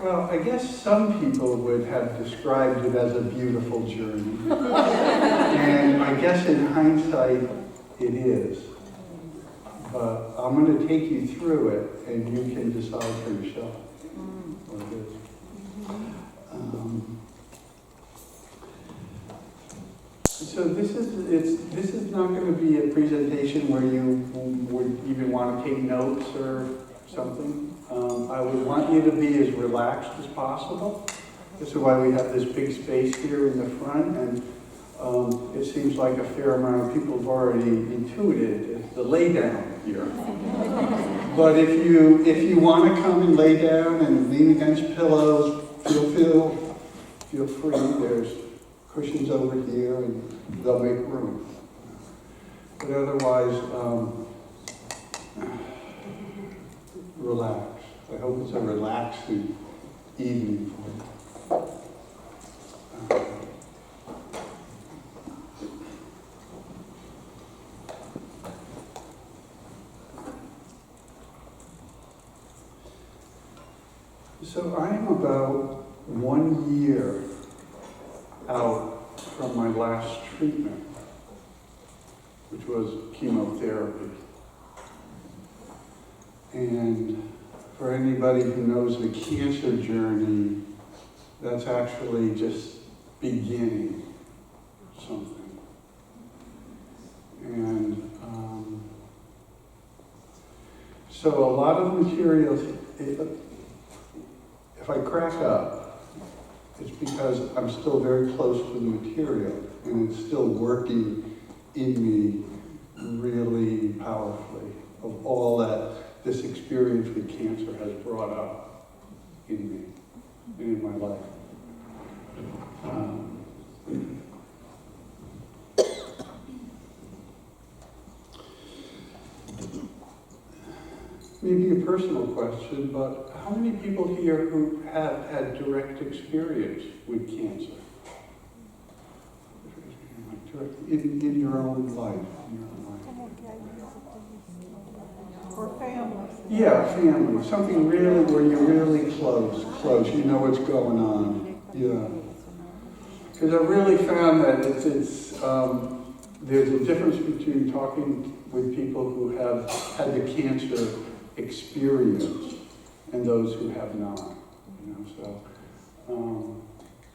Well, I guess some people would have described it as a beautiful journey. And I guess in hindsight, it is. But I'm going to take you through it, and you can decide for yourself what it is. So this is not going to be a presentation where you would even want to take notes or something. I would want you to be as relaxed as possible. This is why we have this big space here in the front, and it seems like a fair amount of people have already intuited the lay down here. But if you want to come and lay down and lean against pillows, feel free. There's cushions over here, and they'll make room. But otherwise, relax. I hope it's a relaxing evening for you. So I am about 1 year out from my last treatment, which was chemotherapy. And for anybody who knows the cancer journey, that's actually just beginning something. And so a lot of materials, if I crack up, it's because I'm still very close to the material, and it's still working in me really powerfully of all that this experience with cancer has brought up in me and in my life. Maybe a personal question, but how many people here who have had direct experience with cancer? In your own life? Or family. Yeah, family. Something really where you're really close. You know what's going on. Yeah. Because I really found that there's a difference between talking with people who have had the cancer experience and those who have not.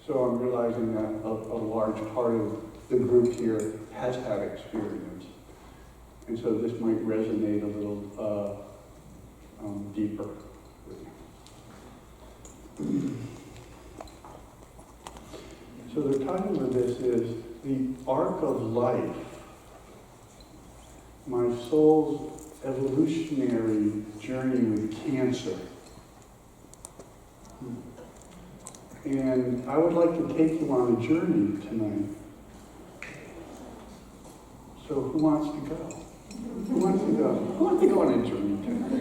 So I'm realizing that a large part of the group here has had experience, and so this might resonate a little deeper. So the title of this is The Arc of Life, My Soul's Evolutionary Journey with Cancer. And I would like to take you on a journey tonight. So who wants to go? Who wants to go? Who wants to go on a journey tonight?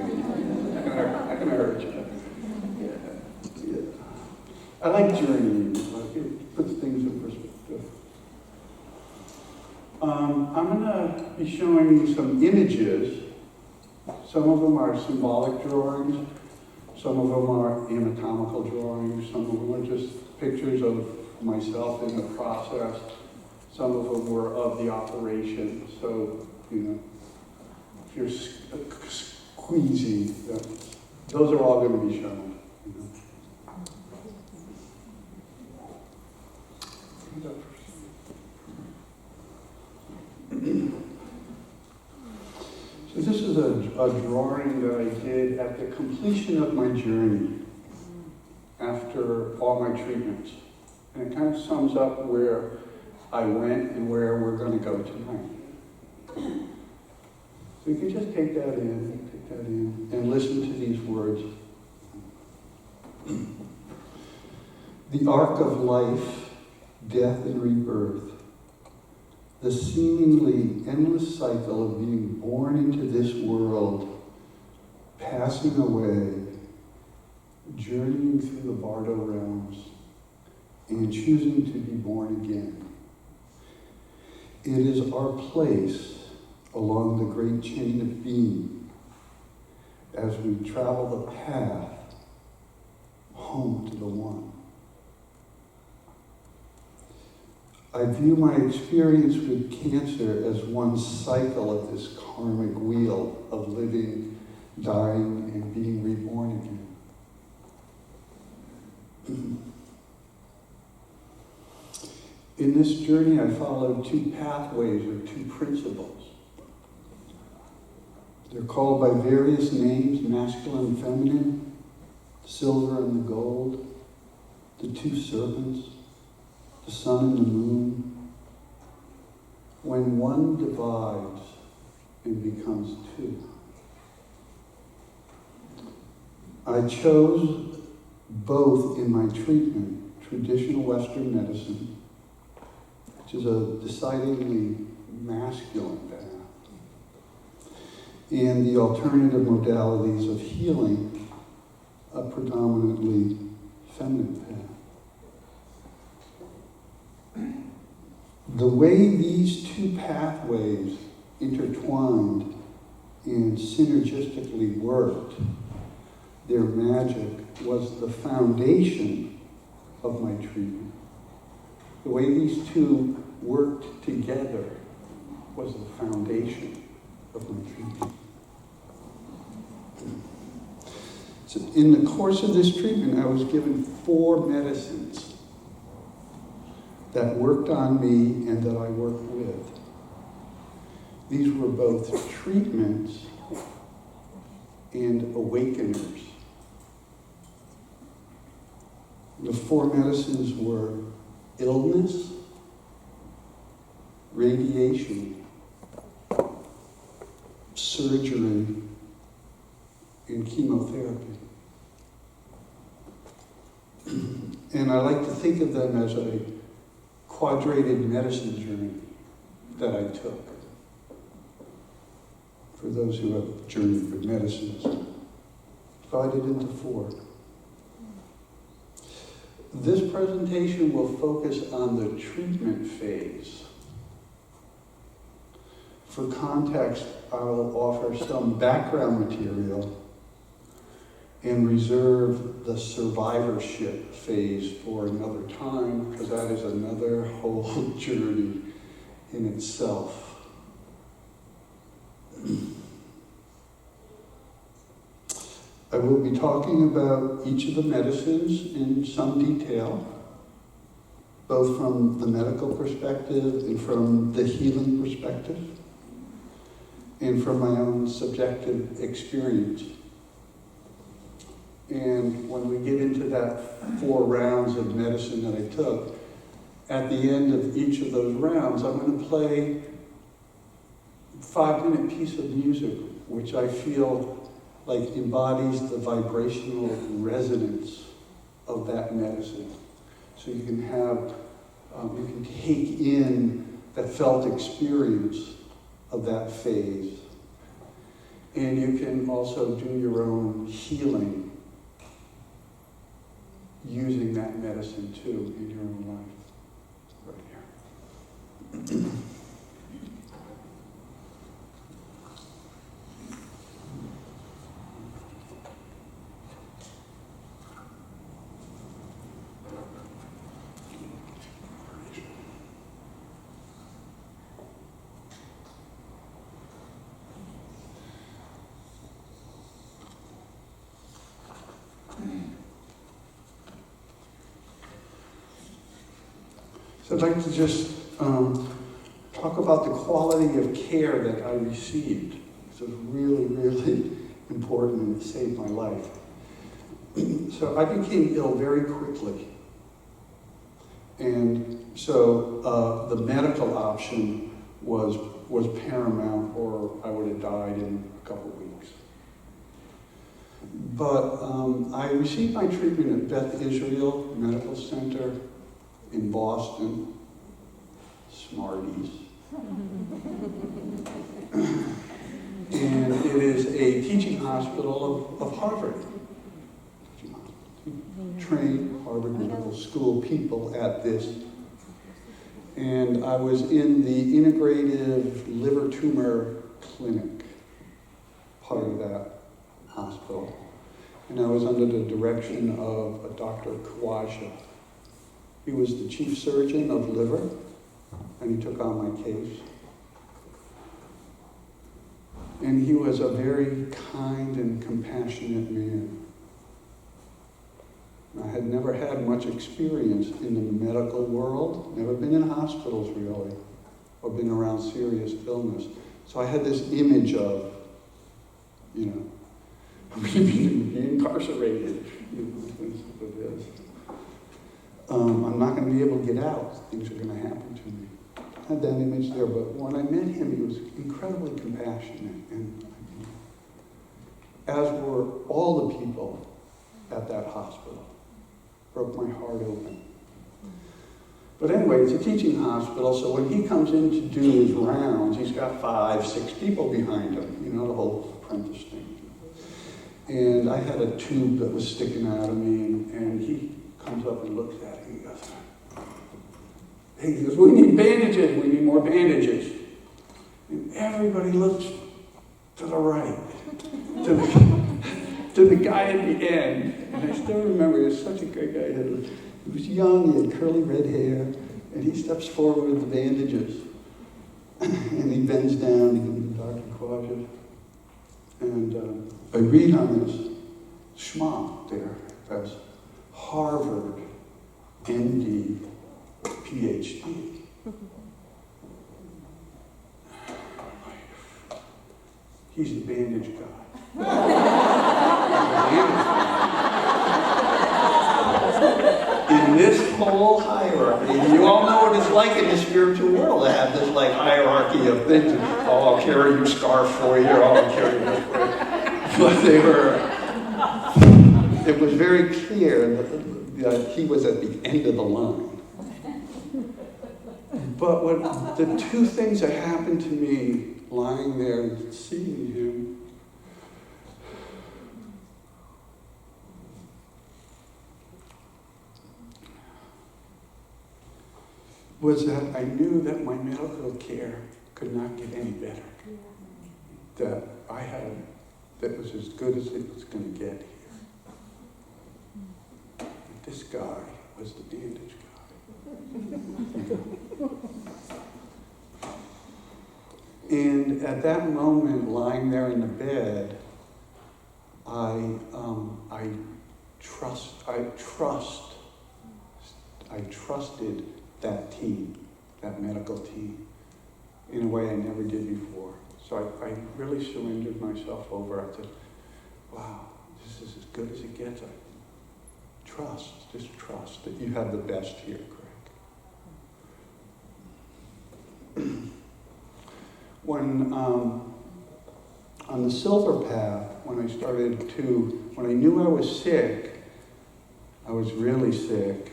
Not gonna hurt you. Yeah. I like journeying. It puts things in perspective. I'm going to be showing you some images. Some of them are symbolic drawings. Some of them are anatomical drawings. Some of them are just pictures of myself in the process. Some of them were of the operation. So, if you're squeezing, those are all going to be shown. So this is a drawing that I did at the completion of my journey after all my treatments. And it kind of sums up where I went and where we're going to go tonight. So you can just take that in, and listen to these words. The arc of life, death, and rebirth. The seemingly endless cycle of being born into this world, passing away, journeying through the bardo realms, and choosing to be born again. It is our place along the great chain of being as we travel the path home I view my experience with cancer as one cycle of this karmic wheel of living, dying, and being reborn again. In this journey, I followed two pathways or two principles. They're called by various names, masculine and feminine, silver and the gold, the two serpents, the sun and the moon. When one divides and becomes two. I chose both in my treatment, traditional Western medicine, which is a decidedly masculine path, and the alternative modalities of healing, a predominantly feminine path. The way these two pathways intertwined and synergistically worked, their magic was the foundation of my treatment. The way these two worked together was the foundation of my treatment. So in the course of this treatment, I was given 4 medicines that worked on me and that I worked with. These were both treatments and awakeners. The 4 medicines were illness, radiation, surgery, and chemotherapy. And I like to think of them as a quadrated medicine journey that I took. For those who have journeyed with medicines, divided into 4. This presentation will focus on the treatment phase. For context, I will offer some background material and reserve the survivorship phase for another time, because that is another whole journey in itself. I will be talking about each of the medicines in some detail, both from the medical perspective and from the healing perspective, and from my own subjective experience. And when we get into that 4 rounds of medicine that I took, at the end of each of those rounds, I'm going to play a 5-minute piece of music, which I feel like embodies the vibrational resonance of that medicine. So you can have, you can take in the felt experience of that phase. And you can also do your own healing using that medicine too in your own life. Right here. So I'd like to just talk about the quality of care that I received. This was really, really important and it saved my life. So I became ill very quickly. And so the medical option was paramount, or I would have died in a couple weeks. But I received my treatment at Beth Israel Medical Center in Boston. Smarties. And it is a teaching hospital of Harvard. Trained Harvard Medical School people at this. And I was in the integrative liver tumor clinic, part of that hospital. And I was under the direction of a Dr. Kawaja. He was the chief surgeon of liver and he took on my case. And he was a very kind and compassionate man. I had never had much experience in the medical world, never been in hospitals really, or been around serious illness. So I had this image of, being incarcerated. That's what it is. I'm not going to be able to get out. Things are going to happen to me. I had that image there, but when I met him, he was incredibly compassionate, and as were all the people at that hospital. Broke my heart open. But anyway, it's a teaching hospital, so when he comes in to do his rounds, he's got 5, 6 people behind him, the whole apprentice thing. And I had a tube that was sticking out of me, and he comes up and looks at it, and he goes, we need bandages, we need more bandages. And everybody looks to the right, to the guy at the end. And I still remember, he was such a good guy. He was young, he had curly red hair, and he steps forward with the bandages. And he bends down, he gives the doctor cautious. And I read on this schmuck there as Harvard, MD, PhD. He's the bandage guy. In this whole hierarchy, you all know what it's like in the spiritual world to have this hierarchy of things. Oh, I'll carry your scarf for you, or I'll carry this for you. But it was very clear that he was at the end of the line. But the two things that happened to me lying there and seeing him was that I knew that my medical care could not get any better. That I had, that was as good as it was going to get here. But this guy was the bandage guy. And at that moment, lying there in the bed, I trusted that team, that medical team, in a way I never did before. So I really surrendered myself over. I said, wow, this is as good as it gets. Just trust that you have the best here, Greg. When, on the silver path, when I knew I was sick, I was really sick,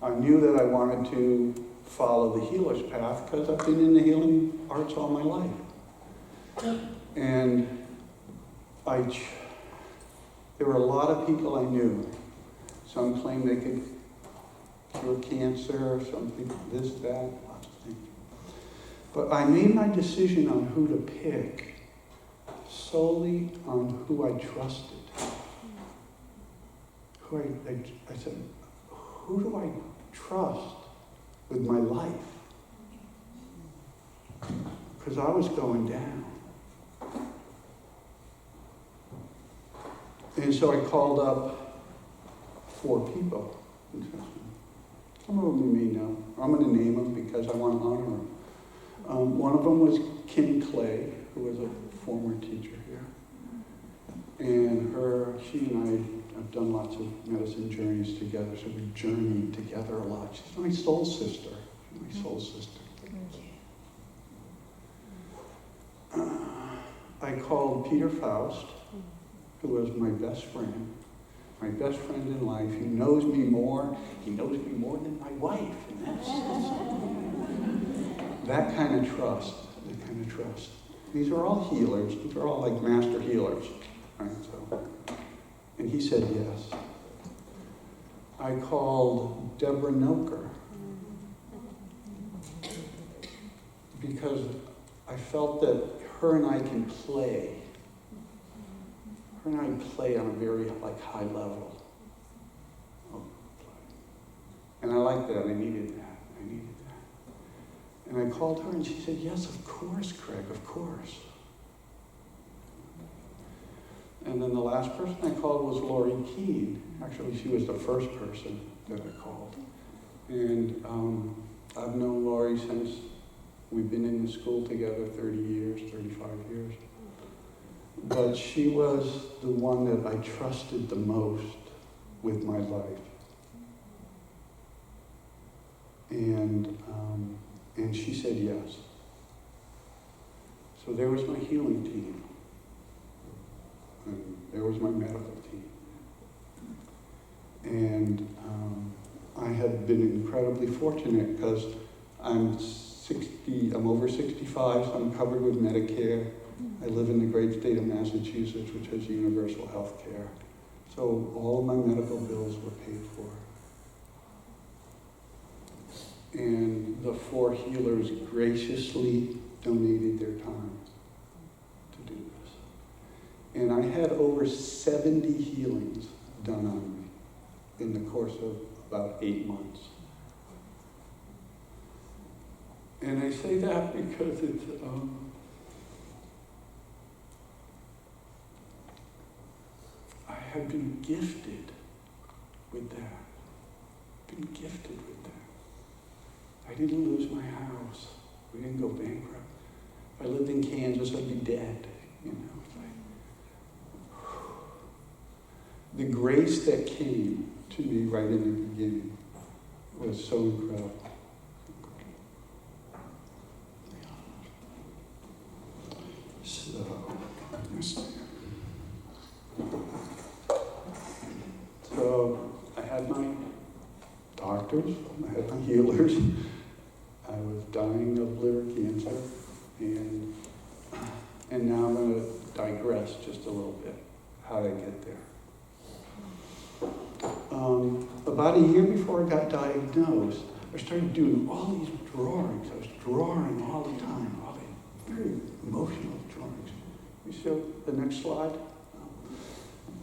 I knew that I wanted to follow the healer's path because I've been in the healing arts all my life. And there were a lot of people I knew. Some claimed they could cure cancer, some people this, that, lots of things. But I made my decision on who to pick solely on who I trusted. I said, who do I trust with my life? Because I was going down. And so I called up 4 people. Some of them you may know. I'm going to name them because I want to honor them. One of them was Kim Clay, who was a former teacher here. And she and I have done lots of medicine journeys together, so we journeyed together a lot. She's my soul sister. She's my soul sister. I called Peter Faust, who was my best friend in life. He knows me more than my wife. And that's that kind of trust. These are all healers. These are all master healers. Right? And he said yes. I called Deborah Noker because I felt that her and I can play. Her and I play on a very high level. And I liked that, I needed that. And I called her and she said, yes, of course, Craig, of course. And then the last person I called was Lori Keene. Actually, she was the first person that I called. And I've known Lori since we've been in the school together 30 years, 35 years. But she was the one that I trusted the most with my life. And she said yes. So there was my healing team. And there was my medical team. And I have been incredibly fortunate because I'm over 65, so I'm covered with Medicare. I live in the great state of Massachusetts, which has universal health care. So all of my medical bills were paid for. And the 4 healers graciously donated their time to do this. And I had over 70 healings done on me in the course of about 8 months. And I say that because it's, I have been gifted with that. Been gifted with that. I didn't lose my house. We didn't go bankrupt. If I lived in Kansas, I'd be dead. You know, it's like, the grace that came to me right in the beginning was so incredible. So I had my doctors, I had my healers. I was dying of liver cancer, and now I'm going to digress just a little bit, how did I get there? About a year before I got diagnosed, I started doing all these drawings. I was drawing all the time, all these very emotional drawings. You see the next slide?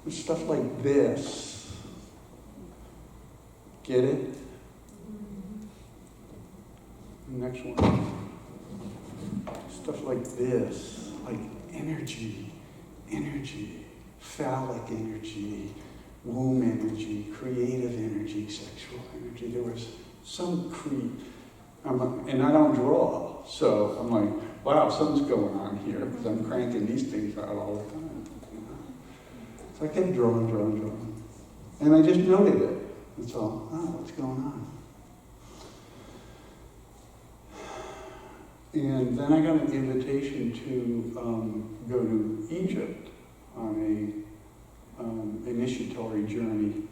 Stuff like this. Get it? Next one. Stuff like this, like energy, phallic energy, womb energy, creative energy, sexual energy. There was some and I don't draw, so I'm like, wow, something's going on here, because I'm cranking these things out all the time. You know? So I kept drawing. And I just noted it. That's all. Oh, what's going on? And then I got an invitation to go to Egypt on a initiatory journey,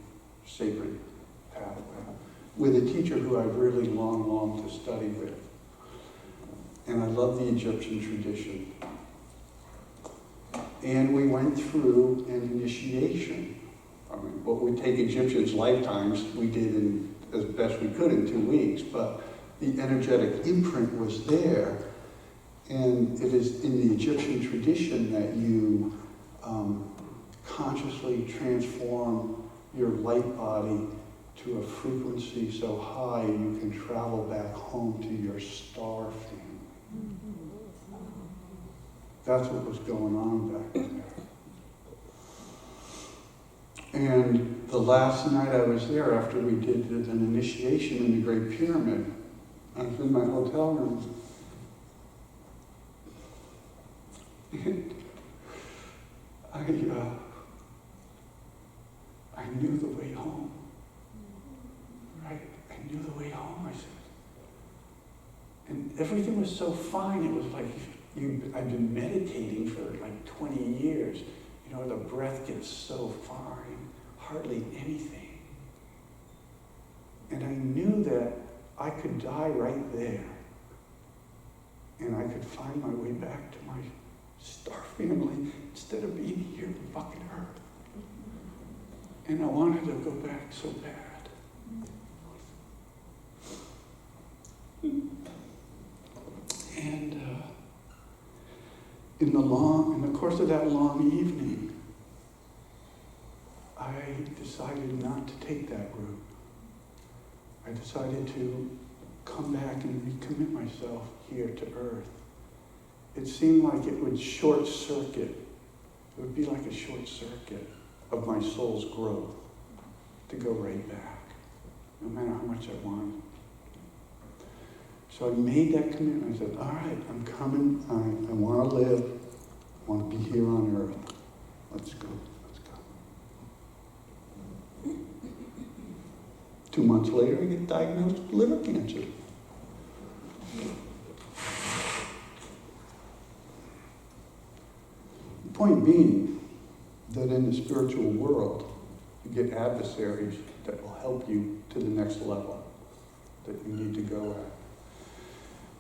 sacred pathway, with a teacher who I've really longed to study with. And I love the Egyptian tradition. And we went through an initiation. I mean, what would take Egyptians' lifetimes, we did as best we could in 2 weeks, but the energetic imprint was there. And it is in the Egyptian tradition that you consciously transform your light body to a frequency so high you can travel back home to your star family. That's what was going on back there. And the last night I was there, after we did an initiation in the Great Pyramid, I was in my hotel room. And I knew the way home. Right? I knew the way home, I said. And everything was so fine. It was like I've been meditating for like 20 years. You know, the breath gets so fine, hardly anything. And I knew that I could die right there. And I could find my way back to my star family instead of being here in fucking Earth. And I wanted to go back so bad. And in the course of that long evening, I decided not to take that route. I I decided to come back and recommit myself here to Earth. It seemed like it would short circuit. It would be like a short circuit of my soul's growth to go right back, no matter how much I wanted. So I made that commitment. I said, all right, I'm coming. I want to live. I want to be here on Earth. Let's go. Let's go. 2 months later, I get diagnosed with liver cancer. The point being that in the spiritual world, you get adversaries that will help you to the next level that you need to go at.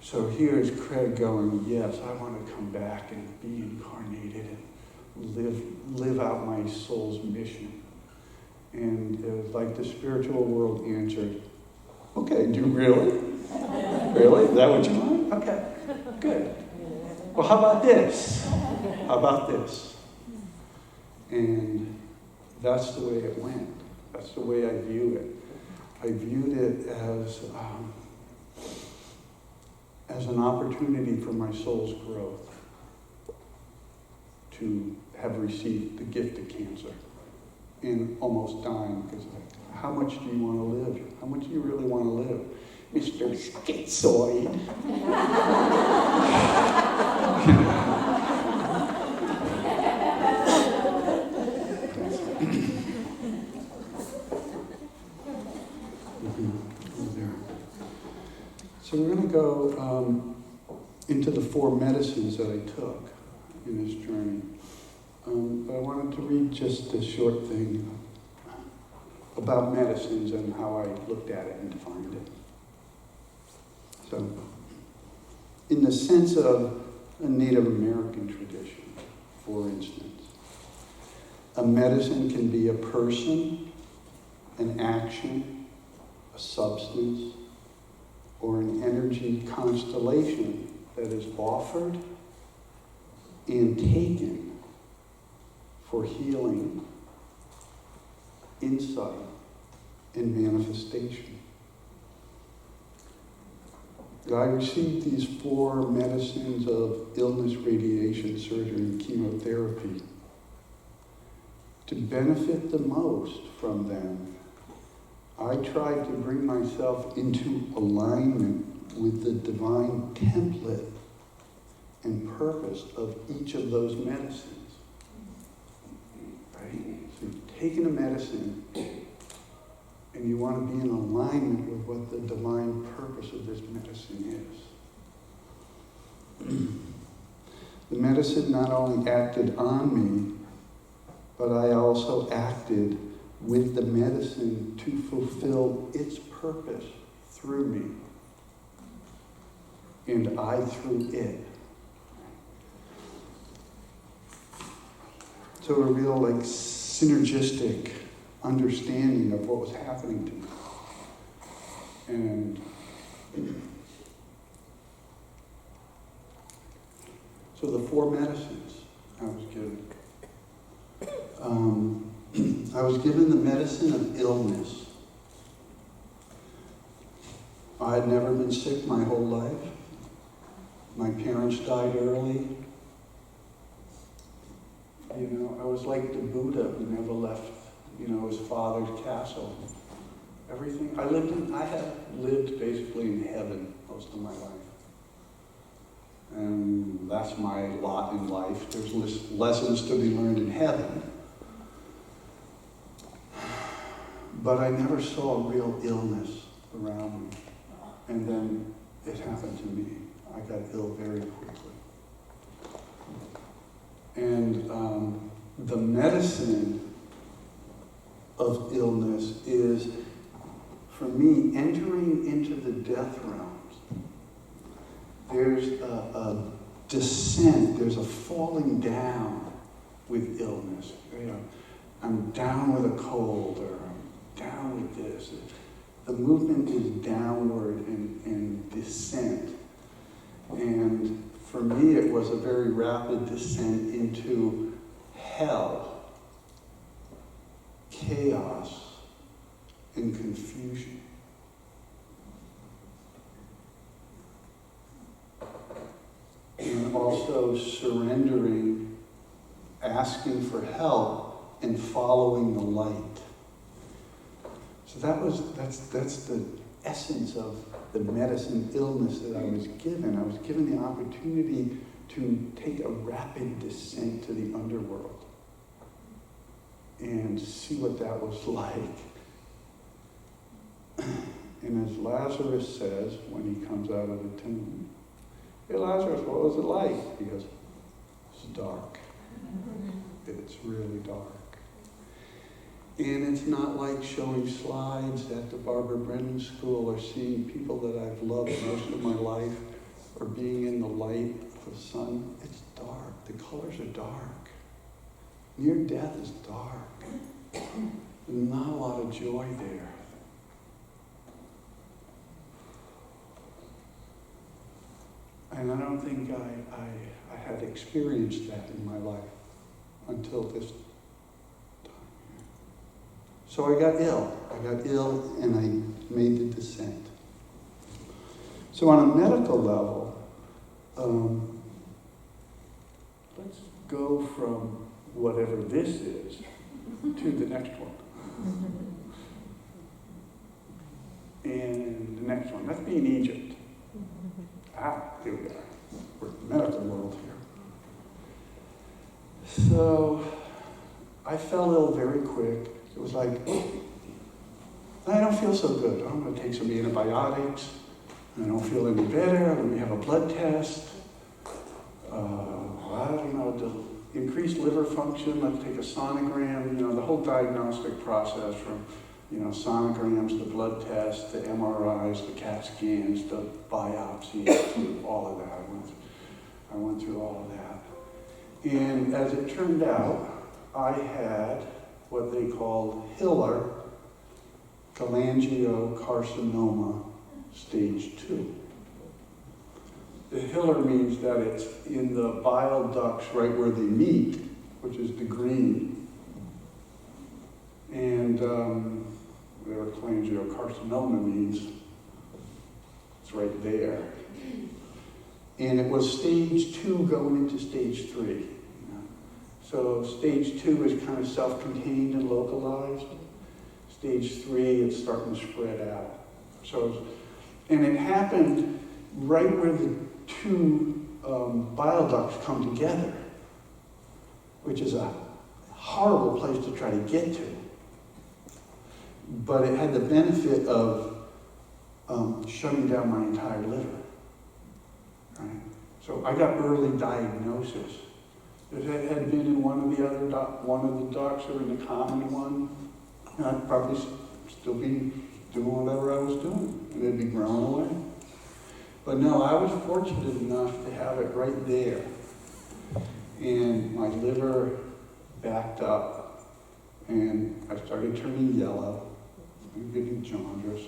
So here's Craig going, yes, I want to come back and be incarnated and live out my soul's mission. And it was like the spiritual world answered, okay, do you really? Really? Is that what you want? Okay, good. Well, how about this? How about this? And that's the way it went. That's the way I view it. I viewed it as an opportunity for my soul's growth to have received the gift of cancer and almost dying because how much do you want to live? How much do you really want to live? Mr. Schizoid. So we're going to go into the 4 medicines that I took in this journey. But I wanted to read just a short thing about medicines and how I looked at it and defined it. So, in the sense of a Native American tradition, for instance, a medicine can be a person, an action, a substance, or an energy constellation that is offered and taken for healing, insight, and manifestation. I received these 4 medicines of illness, radiation, surgery, and chemotherapy. To benefit the most from them, I tried to bring myself into alignment with the divine template and purpose of each of those medicines. Right? So you've taken a medicine and you want to be in alignment with what the divine purpose of this medicine is. The medicine not only acted on me, but I also acted with the medicine to fulfill its purpose through me. And I through it. So a real synergistic understanding of what was happening to me. And so the 4 medicines I was given. I was given the medicine of illness. I had never been sick my whole life. My parents died early. I was like the Buddha who never left, his father's castle. Everything, I have lived basically in heaven most of my life. And that's my lot in life. There's lessons to be learned in heaven. But I never saw real illness around me. And then it happened to me. I got ill very quickly. And the medicine of illness is, for me, entering into the death realms. There's a descent, there's a falling down with illness. I'm down with a cold, or I'm down with this. The movement is downward and descent. And for me, it was a very rapid descent into hell, chaos, and confusion. also surrendering, asking for help, and following the light. So that's the essence of the medicine illness that I was given. I was given the opportunity to take a rapid descent to the underworld and see what that was like. And as Lazarus says when he comes out of the tomb, "Hey Lazarus, what was it like?" He goes, "It's dark. It's really dark." And it's not like showing slides at the Barbara Brennan School or seeing people that I've loved most of my life or being in the light of the sun. It's dark. The colors are dark. Near death is dark. There's not a lot of joy there. And I don't think I had experienced that in my life until this time. So I got ill. And I made the descent. So on a medical level, let's go from whatever this is to the next one. And the next one, let's be in Egypt. Here we are. We're in the medical world here. So I fell ill very quick. It was like, I don't feel so good. I'm going to take some antibiotics. I don't feel any better. Let me have a blood test. I don't know, to increase liver function, let's take a sonogram. The whole diagnostic process from, sonograms, the blood tests, the MRIs, the CAT scans, the biopsies, all of that. I went through all of that. And as it turned out, I had what they called Hiller cholangiocarcinoma stage 2. The Hiller means that it's in the bile ducts right where they meet, which is the green. And whatever cholangiocarcinoma means, it's right there. And it was stage 2 going into stage 3. So stage 2 is kind of self-contained and localized. Stage 3, it's starting to spread out. And it happened right where the two bile ducts come together, which is a horrible place to try to get to. But it had the benefit of shutting down my entire liver. Right? So I got early diagnosis. If it had been in one of the ducts or in the common one, I'd probably still be doing whatever I was doing, and it'd be growing away. But no, I was fortunate enough to have it right there. And my liver backed up, and I started turning yellow, and getting jaundice,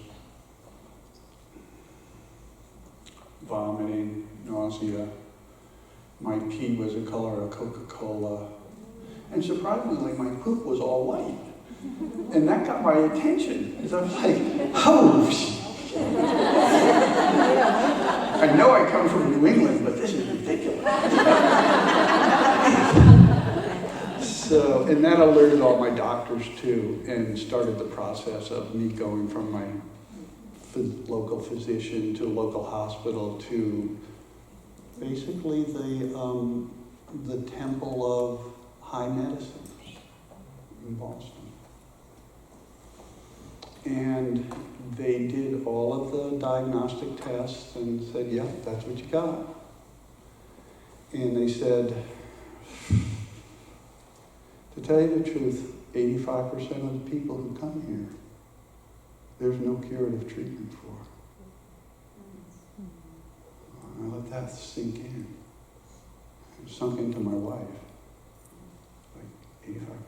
vomiting, nausea. My pee was the color of Coca-Cola. And surprisingly, my poop was all white. And that got my attention, because I was like, oh, I know I come from New England, but this is ridiculous. So, and that alerted all my doctors too, and started the process of me going from my local physician to local hospital to basically the temple of high medicine in Boston. And they did all of the diagnostic tests and said, yeah, that's what you got. And they said, to tell you the truth, 85% of the people who come here, there's no curative treatment for. I let that sink in. It sunk into my wife. Like 85% of people.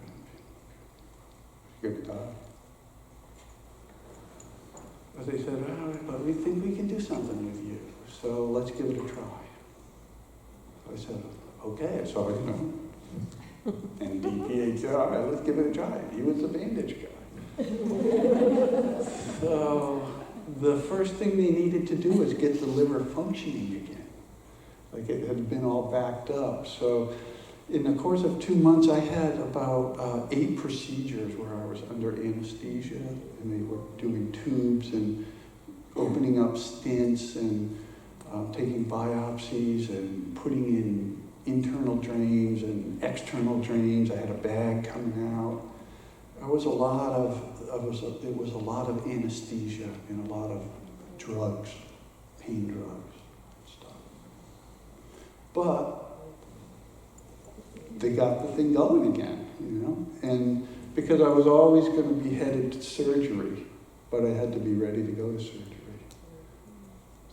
You're going to die. But they said, but we think we can do something with you, so let's give it a try. So I said, okay, so NDPHI, let's give it a try. He was the bandage guy. So the first thing they needed to do was get the liver functioning again. Like it had been all backed up. So in the course of 2 months, I had about 8 procedures where I was under anesthesia, and they were doing tubes and opening up stents and taking biopsies and putting in internal drains and external drains. I had a bag coming out. It was a lot of anesthesia and a lot of drugs, pain drugs, stuff. But they got the thing going again, And because I was always going to be headed to surgery, but I had to be ready to go to surgery.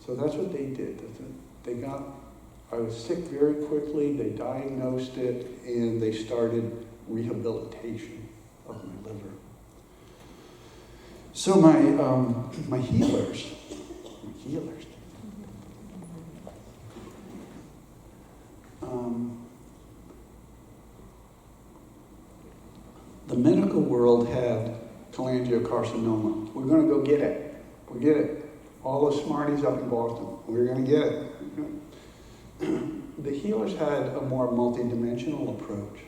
So that's what they did. I was sick very quickly, they diagnosed it, and they started rehabilitation of my liver. So my healers, the medical world had cholangiocarcinoma. We're going to go get it. We'll get it. All the smarties up in Boston, we're going to get it. The healers had a more multidimensional approach,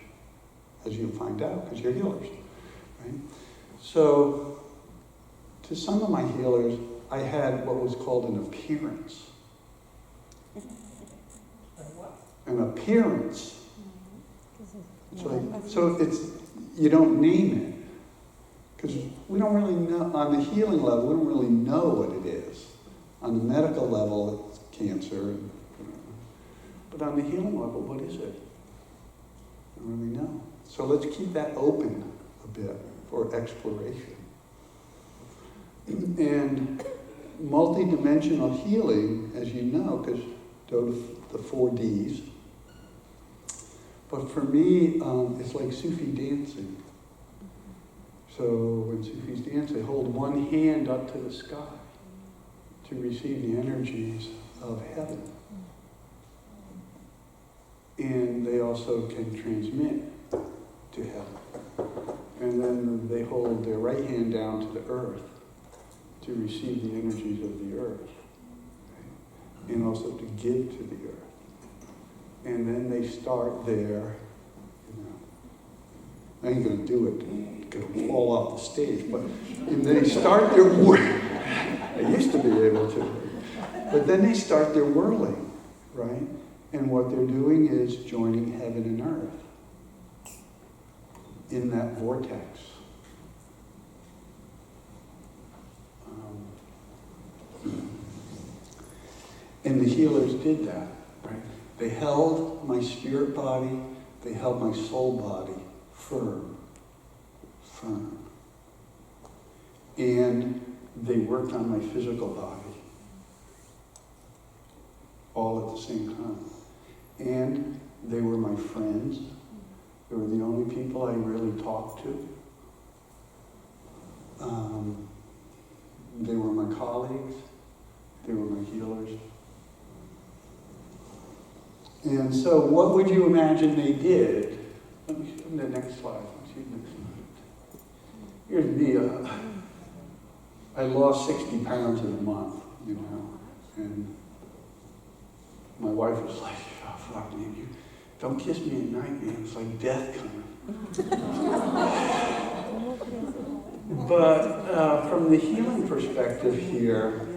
as you'll find out, because you're healers, right? So, to some of my healers, I had what was called an appearance. An appearance. So it's, you don't name it. Because we don't really know, on the healing level, we don't really know what it is. On the medical level, it's cancer. But on the healing level, what is it? I don't really know. So let's keep that open a bit for exploration. And multidimensional healing, as you know, because those are the 4 Ds. But for me, it's like Sufi dancing. So when Sufis dance, they hold one hand up to the sky to receive the energies of heaven. And they also can transmit to heaven. And then they hold their right hand down to the earth to receive the energies of the earth. Right? And also to give to the earth. And then they start their, I ain't going to do it, going to fall off the stage, but and they start their whirling. I used to be able to. But then they start their whirling, right? And what they're doing is joining heaven and earth in that vortex. And the healers did that, right? They held my spirit body, they held my soul body firm. And they worked on my physical body all at the same time. And they were my friends. They were the only people I really talked to. They were my colleagues. They were my healers. And so what would you imagine they did? Let me show the next slide. Here's me. I lost 60 pounds in a month, and my wife was like, oh, fuck, man, you don't kiss me at night, man. It's like death coming. But from the healing perspective here,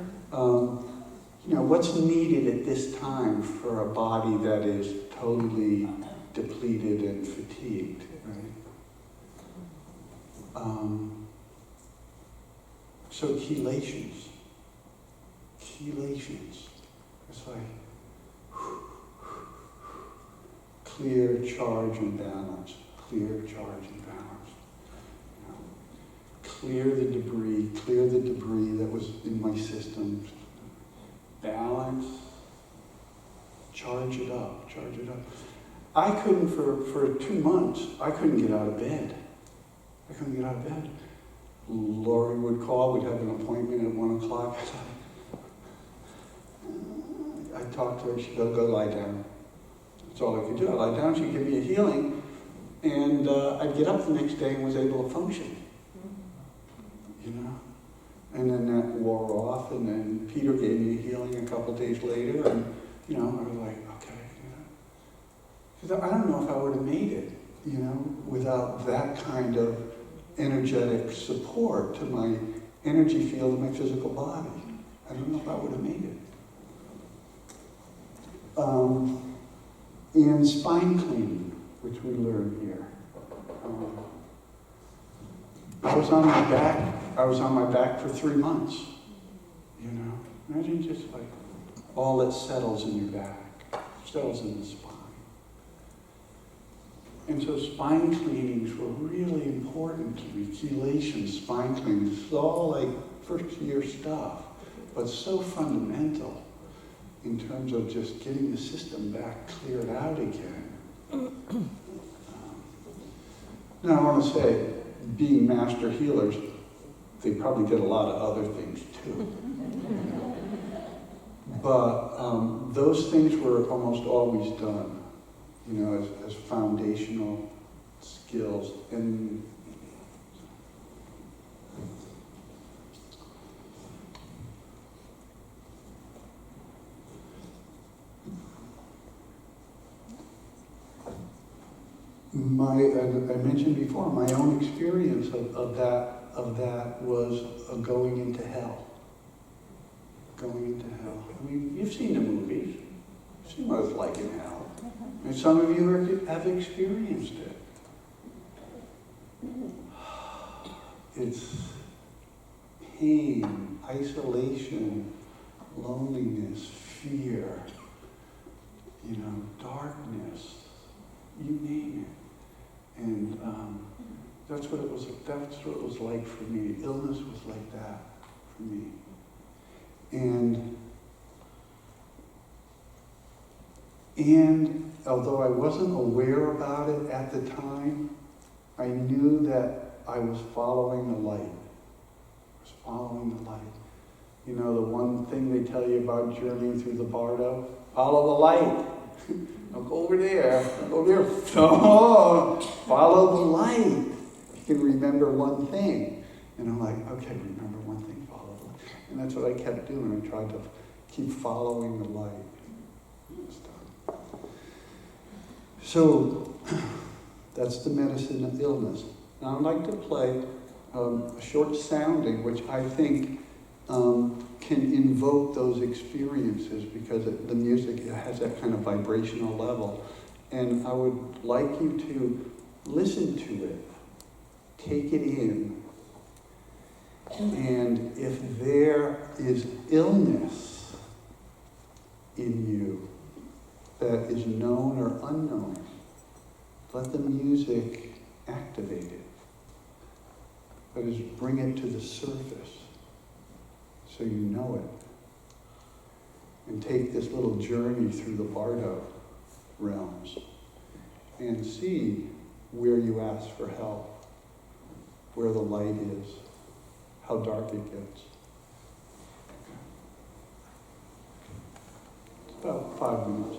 what's needed at this time for a body that is totally depleted and fatigued, right? So chelations. It's like clear, charge, and balance. Clear, charge, and balance. Clear the debris that was in my system. Balance. Charge it up. I couldn't, for 2 months, I couldn't get out of bed. Lori would call, we'd have an appointment at 1 o'clock. I'd talk to her, she'd go lie down. That's all I could do. I'd lie down, she'd give me a healing, and I'd get up the next day and was able to function. And then that wore off, and then Peter gave me a healing a couple days later, and I was like, okay, Because I don't know if I would have made it, you know, without that kind of energetic support to my energy field of my physical body. I don't know if I would have made it. And spine cleaning, which we learned here. I was on my back for 3 months, you know. Imagine just like all that settles in your back, settles in the spine. And so spine cleanings were really important to me. Chelation, spine cleanings, it's all like first year stuff, but so fundamental in terms of just getting the system back cleared out again. Now I want to say, being master healers, they probably did a lot of other things too. But those things were almost always done, you know, as foundational skills. And I mentioned before, my own experience of that was going into hell. Going into hell. I mean, you've seen the movies. You've seen what it's like in hell. And some of you have experienced it. It's pain, isolation, loneliness, fear, you know, darkness, you name it. And that's what it was like for me. Illness was like that for me. And although I wasn't aware about it at the time, I knew that I was following the light. I was following the light. You know, the one thing they tell you about journeying through the bardo? Follow the light. Don't go over there. Don't go there. Oh, follow the light. You can remember one thing. And I'm like, okay, remember one thing, follow the light. And that's what I kept doing. I tried to keep following the light. So, that's the medicine of illness. Now I'd like to play a short sounding, which I think can invoke those experiences because the music has that kind of vibrational level. And I would like you to listen to it, take it in, and if there is illness in you that is known or unknown, let the music activate it. That is, bring it to the surface so you know it. And take this little journey through the bardo realms and see where you ask for help, where the light is, how dark it gets. It's about 5 minutes.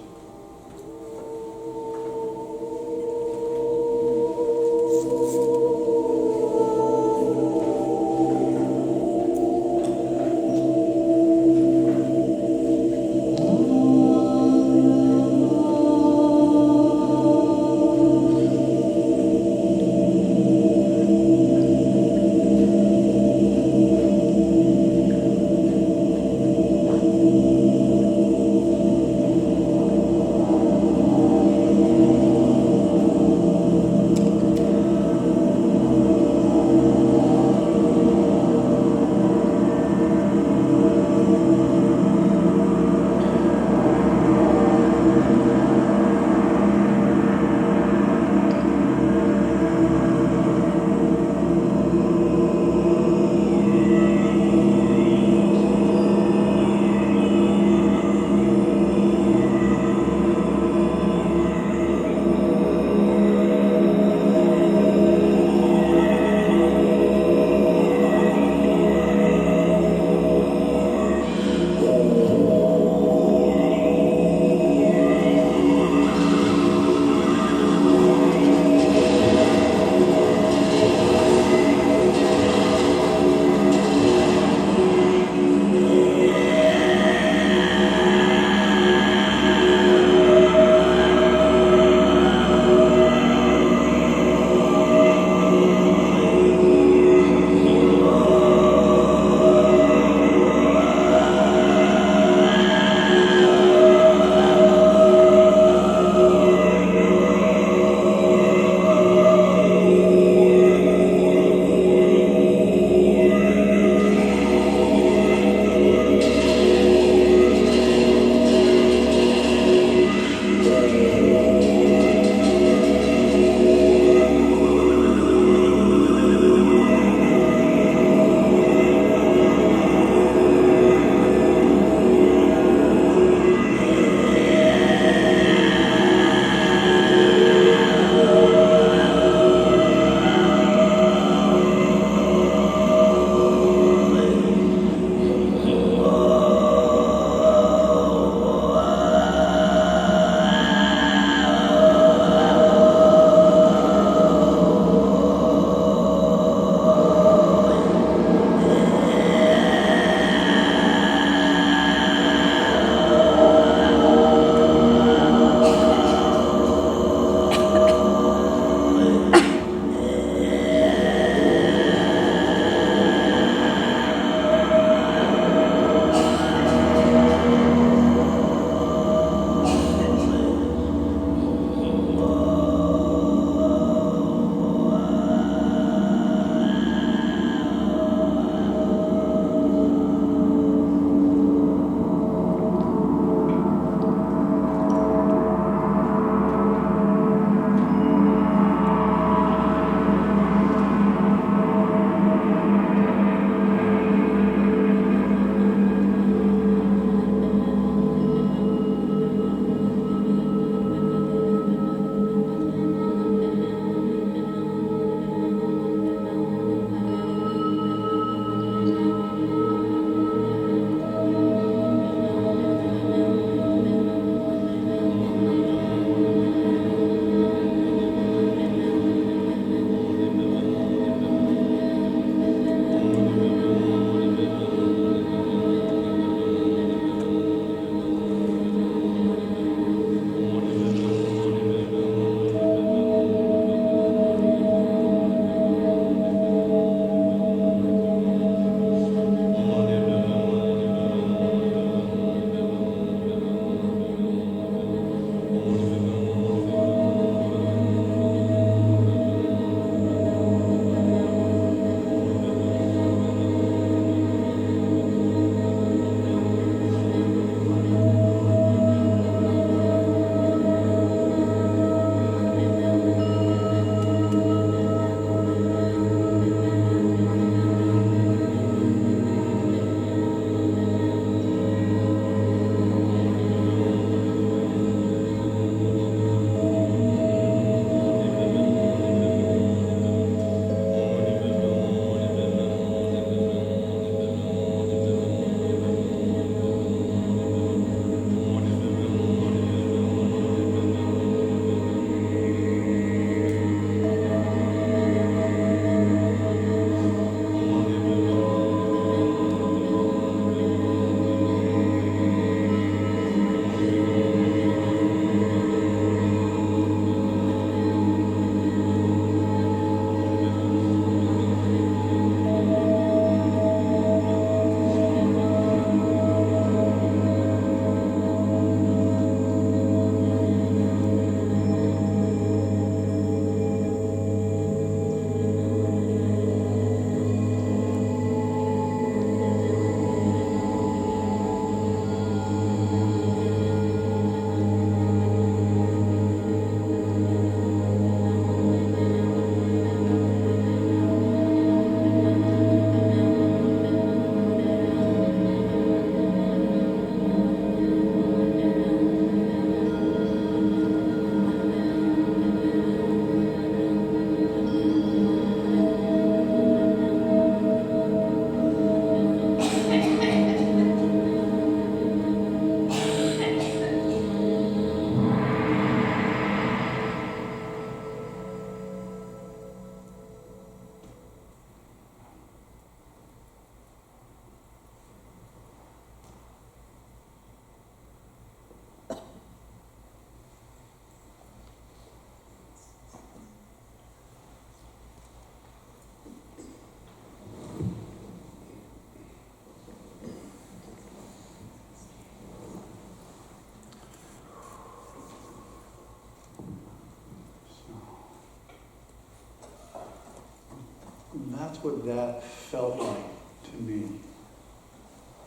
that's what that felt like to me,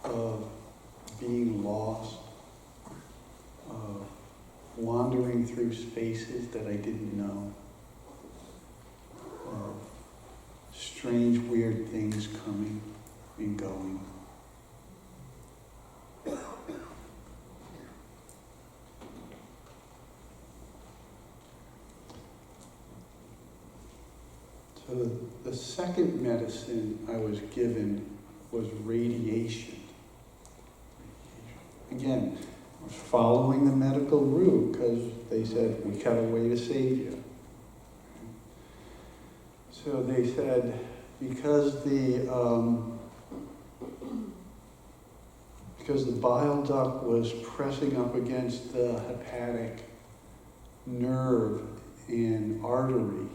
of being lost, of wandering through spaces that I didn't know, of strange, weird things coming and going. So the second medicine I was given was radiation. Again, I was following the medical route because they said, we got a way to save you. So they said, because the bile duct was pressing up against the hepatic nerve and artery,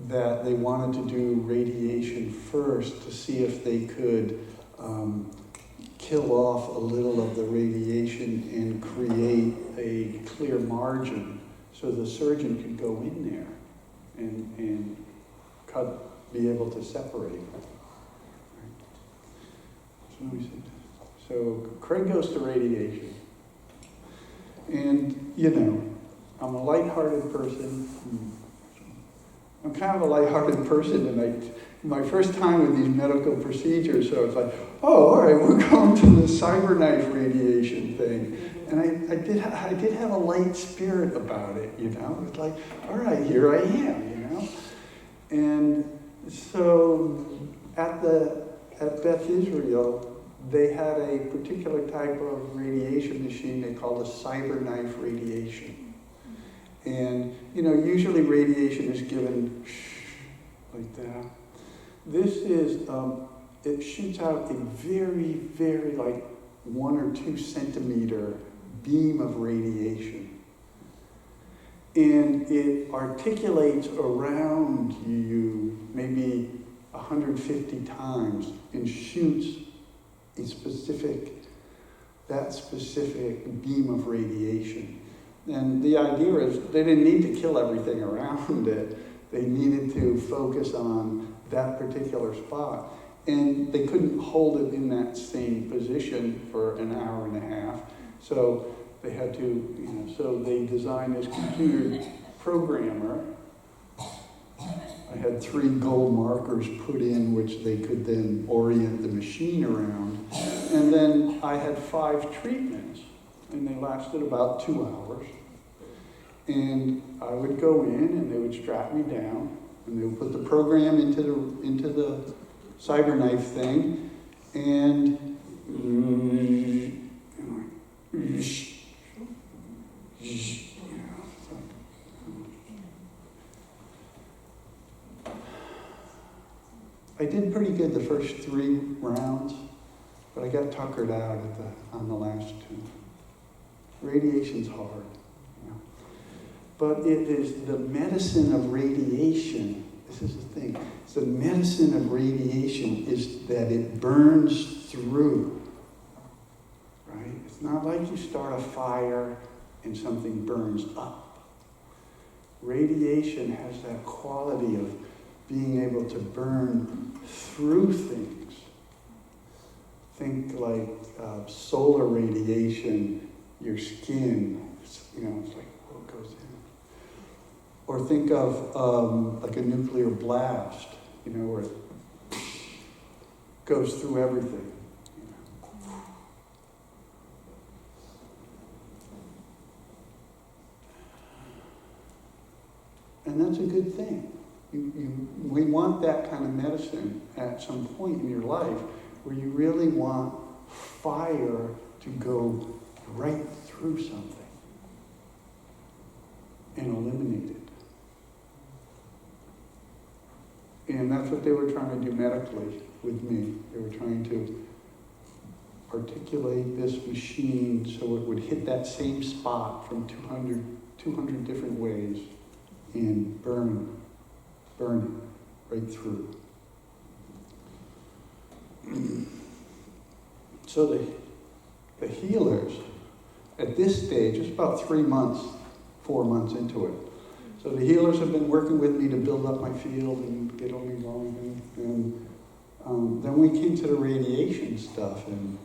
that they wanted to do radiation first to see if they could kill off a little of the radiation and create a clear margin so the surgeon could go in there and be able to separate. So Craig goes to radiation. And, you know, I'm a lighthearted person. I'm kind of a lighthearted person, and my first time with these medical procedures, so it's like, oh, all right, we're going to the Cyberknife Radiation thing. And I did have a light spirit about it, you know. It's like, all right, here I am, you know. And so at Beth Israel, they had a particular type of radiation machine they called a Cyberknife Radiation. And, you know, usually radiation is given like that. This is, it shoots out a very, very, like, 1 or 2 centimeter beam of radiation. And it articulates around you maybe 150 times and shoots that specific beam of radiation. And the idea is they didn't need to kill everything around it. They needed to focus on that particular spot. And they couldn't hold it in that same position for an hour and a half. So they had to, you know, so they designed this computer programmer. I had 3 gold markers put in which they could then orient the machine around. And then I had 5 treatments. And they lasted about 2 hours. And I would go in and they would strap me down and they would put the program into the Cyberknife thing and I did pretty good the first 3 rounds, but I got tuckered out on the last 2. Radiation's hard, you know. But it is the medicine of radiation. This is the thing. It's the medicine of radiation is that it burns through, right? It's not like you start a fire and something burns up. Radiation has that quality of being able to burn through things. Think like solar radiation, your skin, you know, it's like what goes in. Or think of like a nuclear blast, you know, where it goes through everything. You know. And that's a good thing. We want that kind of medicine at some point in your life where you really want fire to go right through something and eliminate it. And that's what they were trying to do medically with me. They were trying to articulate this machine so it would hit that same spot from 200 different ways and burn it right through. So the healers, at this stage, it's about 3 months, 4 months into it. So the healers have been working with me to build up my field and get on me going. And then we came to the radiation stuff. And,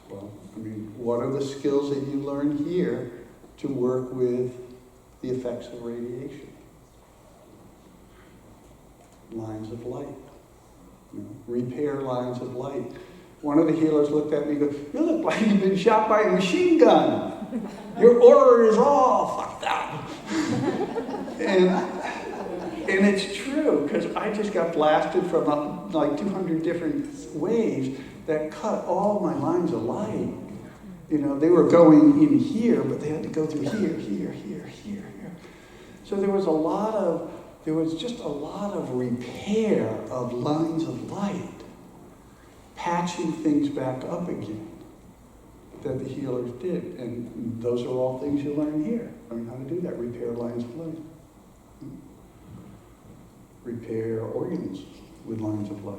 well, I mean, what are the skills that you learn here to work with the effects of radiation? Lines of light. Repair lines of light. One of the healers looked at me and goes, "You look like you've been shot by a machine gun. Your aura is all fucked up." and it's true, because I just got blasted from like 200 different waves that cut all my lines of light. They were going in here, but they had to go through here. So there was just a lot of repair of lines of light, patching things back up again that the healers did. And those are all things you learn here. Learn how to do that, repair lines of light. Repair organs with lines of light.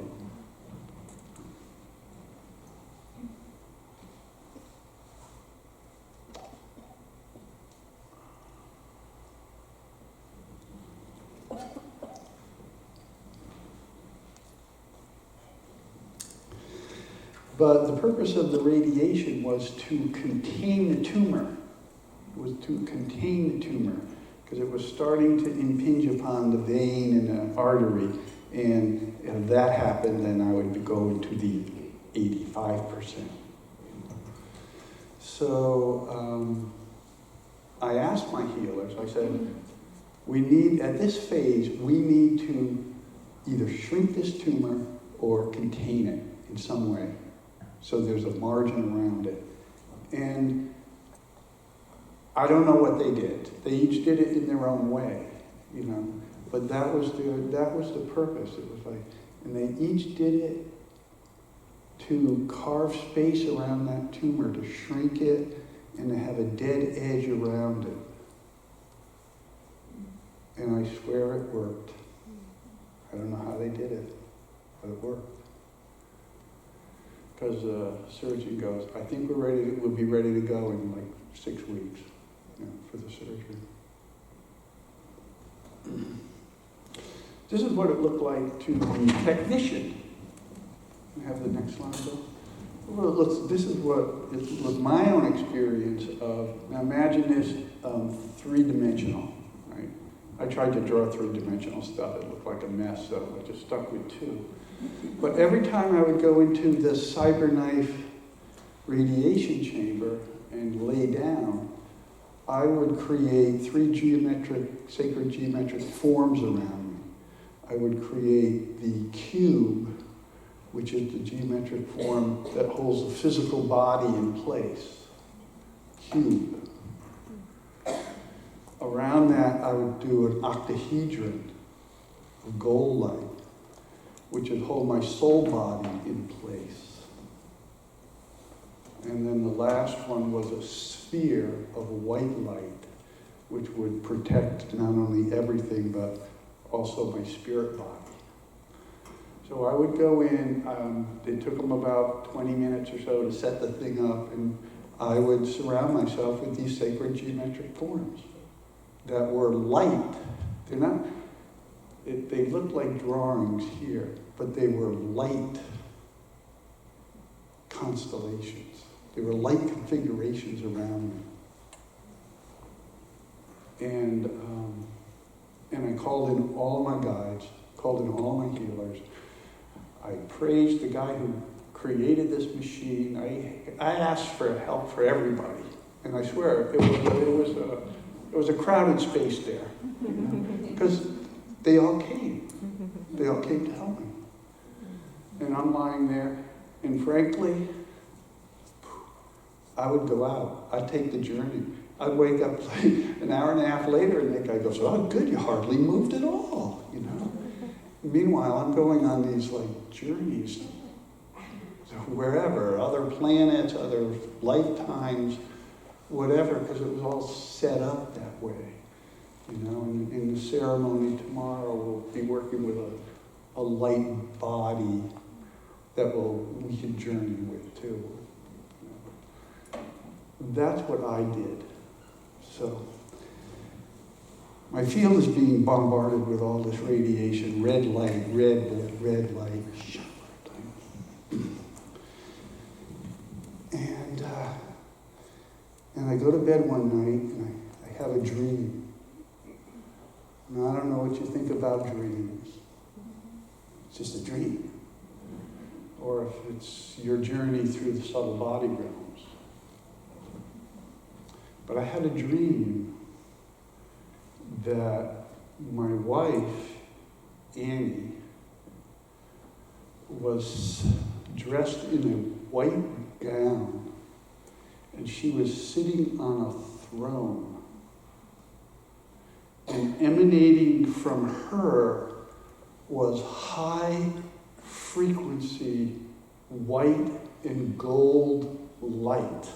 But the purpose of the radiation was to contain the tumor. It was to contain the tumor, because it was starting to impinge upon the vein and the artery. And if that happened, then I would go into the 85%. So I asked my healers, I said, at this phase, we need to either shrink this tumor or contain it in some way. So there's a margin around it. And I don't know what they did. They each did it in their own way, But that was the purpose. It was like, and they each did it to carve space around that tumor, to shrink it, and to have a dead edge around it. And I swear it worked. I don't know how they did it, but it worked. Because the surgeon goes, "I think we'll be ready to go in like 6 weeks for the surgery." This is what it looked like to the technician. I have the next slide, Bill. Well, this is what it was my own experience of. Now imagine this 3-dimensional, right? I tried to draw 3-dimensional stuff. It looked like a mess, so I just stuck with 2. But every time I would go into the Cyberknife Radiation chamber and lay down, I would create 3 sacred geometric forms around me. I would create the cube, which is the geometric form that holds the physical body in place. Cube. Around that, I would do an octahedron of gold light, which would hold my soul body in place. And then the last one was a sphere of white light, which would protect not only everything, but also my spirit body. So I would go in, it took them about 20 minutes or so to set the thing up, and I would surround myself with these sacred geometric forms that were light. They looked like drawings here, but they were light constellations. They were light configurations around me. And I called in all my guides, called in all my healers. I praised the guy who created this machine. I asked for help for everybody. And I swear, it was a crowded space there. Because they all came. They all came to help me. And I'm lying there, and frankly, I would go out. I'd take the journey. I'd wake up like an hour and a half later, and that guy goes, "Oh, good, you hardly moved at all," Meanwhile, I'm going on these journeys to wherever, other planets, other lifetimes, whatever, because it was all set up that way. And in the ceremony tomorrow, we'll be working with a light body that we can journey with too. That's what I did. So My field is being bombarded with all this radiation, red light, red light. And I go to bed one night and I have a dream. And I don't know what you think about dreams. It's just a dream. Or if it's your journey through the subtle body realms. But I had a dream that my wife, Annie, was dressed in a white gown, and she was sitting on a throne. And emanating from her was high frequency, white and gold light.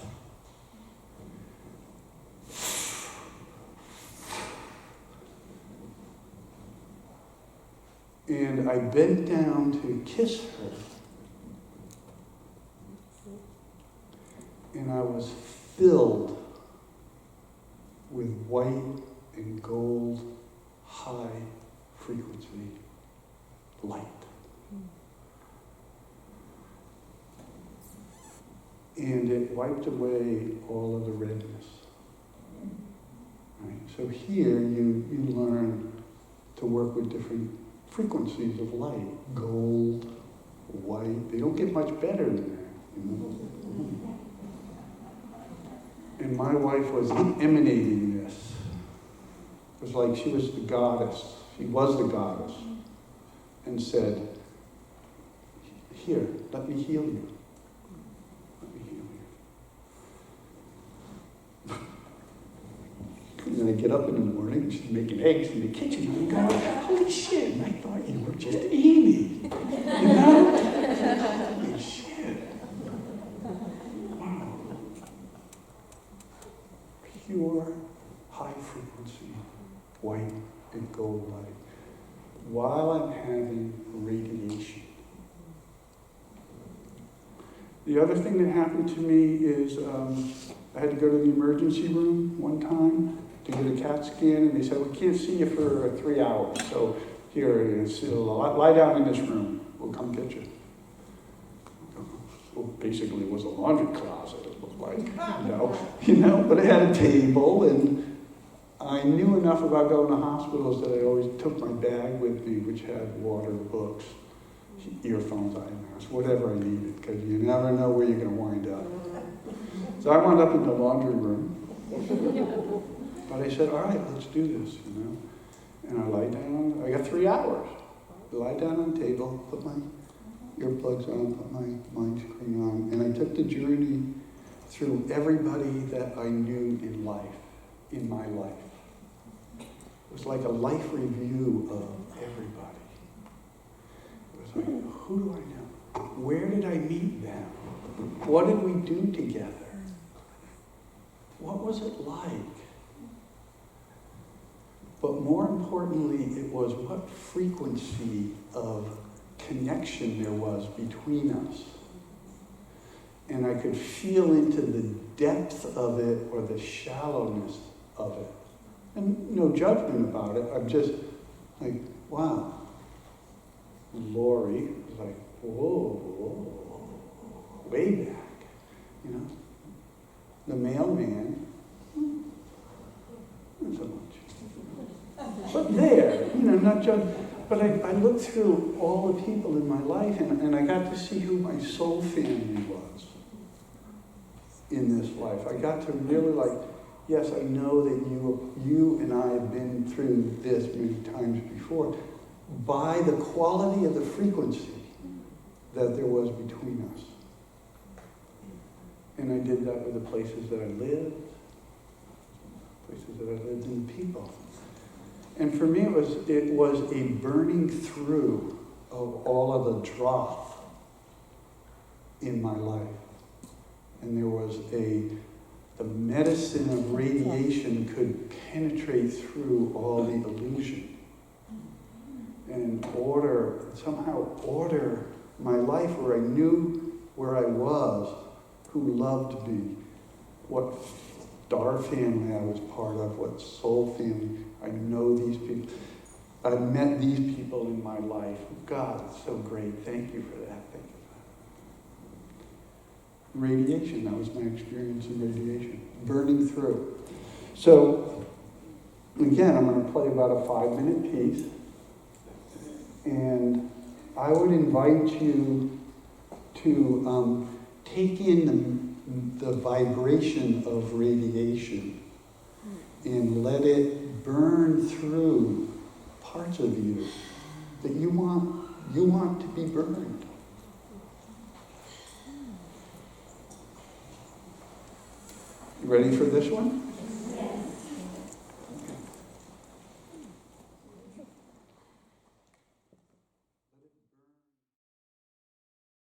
And I bent down to kiss her. And I was filled with white and gold high frequency light. And it wiped away all of the redness. Right? So here you learn to work with different frequencies of light. Gold, white, they don't get much better than that, you know? And my wife was emanating this. It was like she was the goddess. She was the goddess. And said, here, let me heal you. Let me heal you. And then I get up in the morning and she's making eggs in the kitchen. And I'm going, holy shit, and I thought you were just Amy. You know? Holy shit. Wow. Pure, high frequency, white and gold light, while I'm having radiation. The other thing that happened to me is I had to go to the emergency room one time to get a CAT scan, and they said, we can't see you for 3 hours, so here it is, lie down in this room, we'll come get you. Well, basically it was a laundry closet, it looked like, you know, but it had a table, and I knew enough about going to hospitals that I always took my bag with me, which had water, books, earphones, eye masks, whatever I needed, because you never know where you're going to wind up. So I wound up in the laundry room. But I said, all right, let's do this, you know. And I lie down, I got 3 hours. I lie down on the table, put my earplugs on, put my mind screen on, and I took the journey through everybody that I knew in life, in my life. It was like a life review of everybody. It was like, who do I know? Where did I meet them? What did we do together? What was it like? But more importantly, it was what frequency of connection there was between us. And I could feel into the depth of it or the shallowness of it. And no judgment about it. I'm just like, wow. Lori was like, whoa, way back, you know. The mailman, not so much. But there, you know, not just, but I looked through all the people in my life, and I got to see who my soul family was in this life. I got to really like, yes, I know that you and I have been through this many times before, by the quality of the frequency that there was between us. And I did that with the places that I lived, places that I lived in, people. And for me, it was a burning through of all of the dross in my life. And there was the medicine of radiation could penetrate through all the illusion and somehow order my life where I knew where I was, who loved me, what star family I was part of, what soul family, I know these people. I've met these people in my life. God, it's so great. Thank you for that. Thank you. Radiation, that was my experience in radiation. Burning through. So, again, I'm going to play about a 5-minute piece. And I would invite you to take in the vibration of radiation and let it burn through parts of you that you want to be burned. You ready for this one?